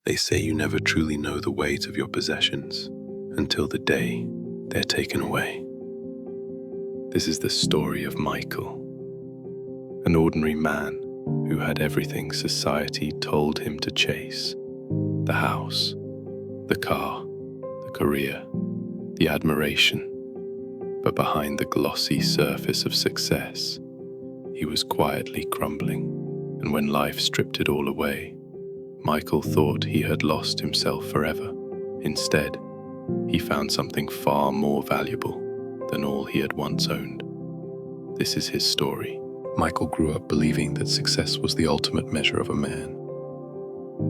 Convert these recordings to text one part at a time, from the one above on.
They say you never truly know the weight of your possessions until the day they're taken away. This is the story of Michael, an ordinary man who had everything society told him to chase: the house, the car, the career, the admiration. But behind the glossy surface of success, he was quietly crumbling, and when life stripped it all away, Michael thought he had lost himself forever. Instead, he found something far more valuable than all he had once owned. This is his story. Michael grew up believing that success was the ultimate measure of a man.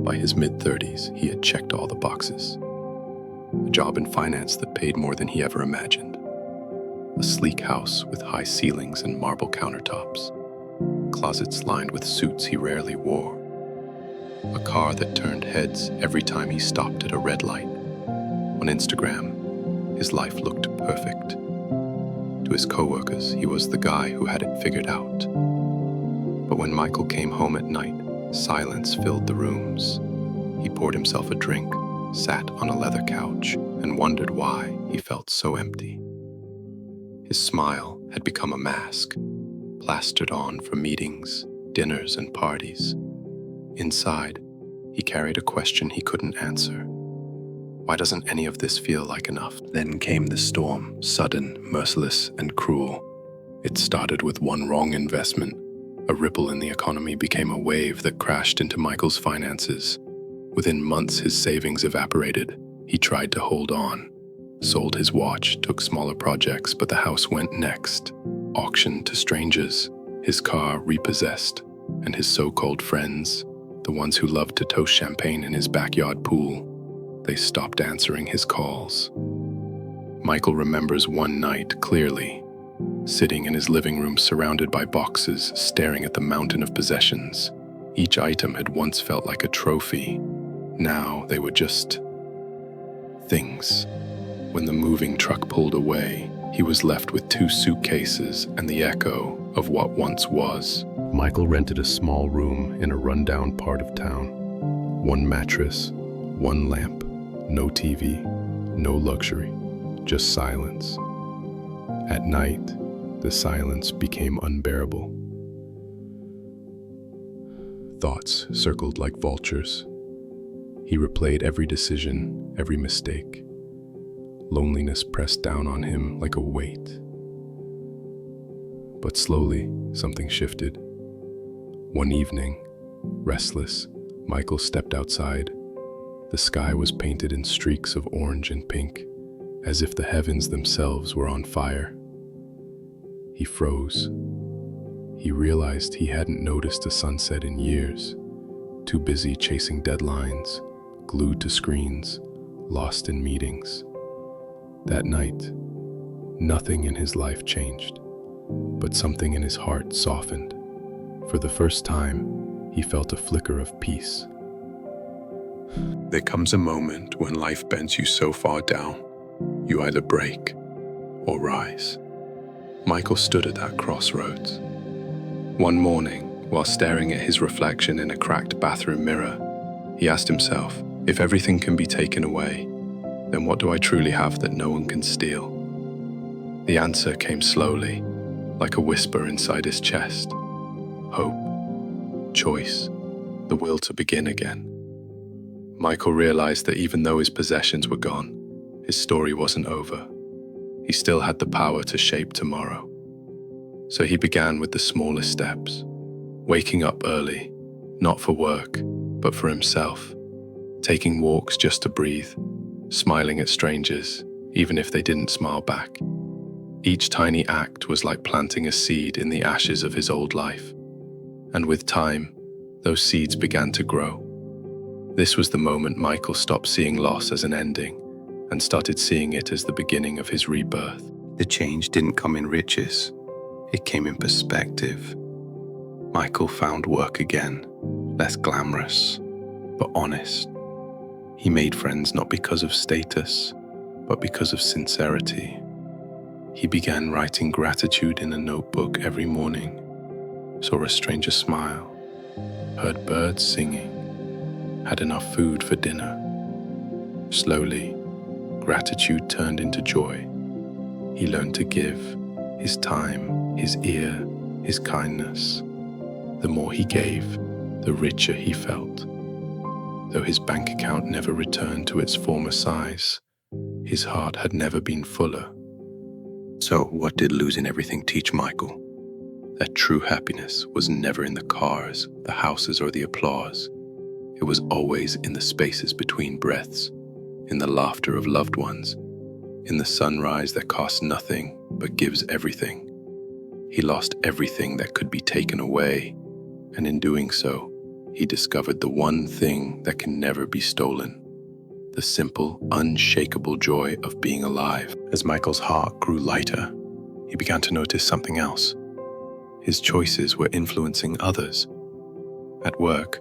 By his mid-30s, he had checked all the boxes. A job in finance that paid more than he ever imagined. A sleek house with high ceilings and marble countertops. Closets lined with suits he rarely wore. A car that turned heads every time he stopped at a red light. On Instagram, his life looked perfect. To his coworkers, he was the guy who had it figured out. But when Michael came home at night, silence filled the rooms. He poured himself a drink, sat on a leather couch, and wondered why he felt so empty. His smile had become a mask, plastered on for meetings, dinners, and parties. Inside, he carried a question he couldn't answer. Why doesn't any of this feel like enough? Then came the storm, sudden, merciless, and cruel. It started with one wrong investment. A ripple in the economy became a wave that crashed into Michael's finances. Within months, his savings evaporated. He tried to hold on. Sold his watch, took smaller projects, but the house went next. Auctioned to strangers, his car repossessed, and his so-called friends, the ones who loved to toast champagne in his backyard pool, they stopped answering his calls. Michael remembers one night clearly, sitting in his living room surrounded by boxes, staring at the mountain of possessions. Each item had once felt like a trophy. Now they were just things. When the moving truck pulled away, he was left with 2 suitcases and the echo of what once was. Michael rented a small room in a rundown part of town. 1 mattress, 1 lamp, no TV, no luxury, just silence. At night, the silence became unbearable. Thoughts circled like vultures. He replayed every decision, every mistake. Loneliness pressed down on him like a weight. But slowly, something shifted. One evening, restless, Michael stepped outside. The sky was painted in streaks of orange and pink, as if the heavens themselves were on fire. He froze. He realized he hadn't noticed a sunset in years, too busy chasing deadlines, glued to screens, lost in meetings. That night, nothing in his life changed, but something in his heart softened. For the first time, he felt a flicker of peace. There comes a moment when life bends you so far down, you either break or rise. Michael stood at that crossroads. One morning, while staring at his reflection in a cracked bathroom mirror, he asked himself, if everything can be taken away, then what do I truly have that no one can steal? The answer came slowly, like a whisper inside his chest. Hope, choice, the will to begin again. Michael realized that even though his possessions were gone, his story wasn't over. He still had the power to shape tomorrow. So he began with the smallest steps, waking up early, not for work, but for himself, taking walks just to breathe, smiling at strangers, even if they didn't smile back. Each tiny act was like planting a seed in the ashes of his old life. And with time, those seeds began to grow. This was the moment Michael stopped seeing loss as an ending and started seeing it as the beginning of his rebirth. The change didn't come in riches, it came in perspective. Michael found work again, less glamorous, but honest. He made friends not because of status, but because of sincerity. He began writing gratitude in a notebook every morning, saw a stranger smile, heard birds singing, had enough food for dinner. Slowly, gratitude turned into joy. He learned to give his time, his ear, his kindness. The more he gave, the richer he felt. Though his bank account never returned to its former size, his heart had never been fuller. So, what did losing everything teach Michael? That true happiness was never in the cars, the houses, or the applause. It was always in the spaces between breaths, in the laughter of loved ones, in the sunrise that costs nothing but gives everything. He lost everything that could be taken away, and in doing so, he discovered the one thing that can never be stolen: the simple, unshakable joy of being alive. As Michael's heart grew lighter, he began to notice something else. His choices were influencing others. At work,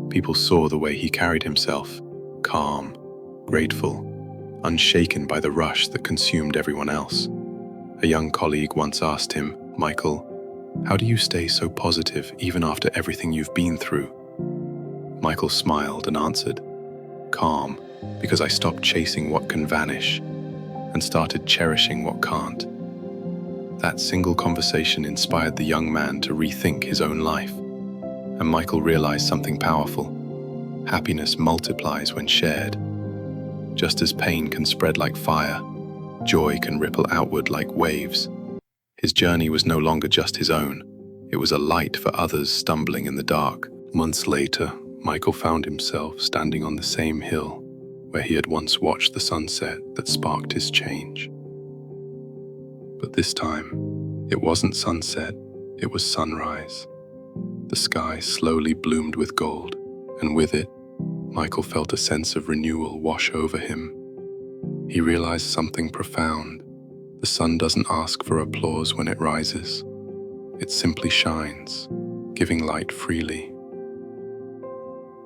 people saw the way he carried himself, calm, grateful, unshaken by the rush that consumed everyone else. A young colleague once asked him, "Michael, how do you stay so positive even after everything you've been through?" Michael smiled and answered, "Calm, because I stopped chasing what can vanish and started cherishing what can't." That single conversation inspired the young man to rethink his own life, and Michael realized something powerful. Happiness multiplies when shared. Just as pain can spread like fire, joy can ripple outward like waves. His journey was no longer just his own. It was a light for others stumbling in the dark. Months later, Michael found himself standing on the same hill where he had once watched the sunset that sparked his change. But this time, it wasn't sunset, it was sunrise. The sky slowly bloomed with gold, and with it, Michael felt a sense of renewal wash over him. He realized something profound. The sun doesn't ask for applause when it rises. It simply shines, giving light freely.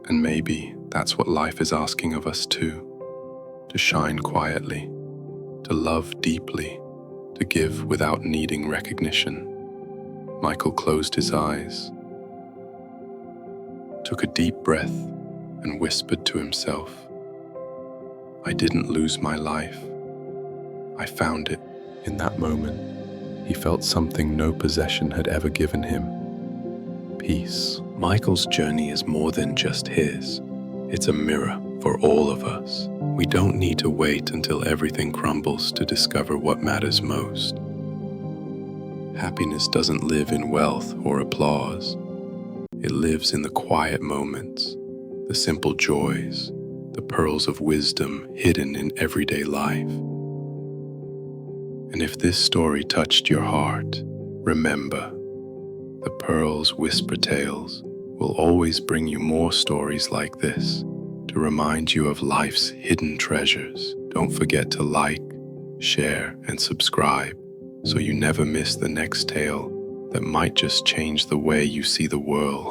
And maybe that's what life is asking of us too. To shine quietly, to love deeply, to give without needing recognition. Michael closed his eyes, took a deep breath, and whispered to himself, "I didn't lose my life. I found it." In that moment, he felt something no possession had ever given him: peace. Michael's journey is more than just his. It's a mirror for all of us. We don't need to wait until everything crumbles to discover what matters most. Happiness doesn't live in wealth or applause. It lives in the quiet moments, the simple joys, the pearls of wisdom hidden in everyday life. And if this story touched your heart, remember, the pearls whisper tales will always bring you more stories like this to remind you of life's hidden treasures. Don't forget to like, share, and subscribe so you never miss the next tale that might just change the way you see the world.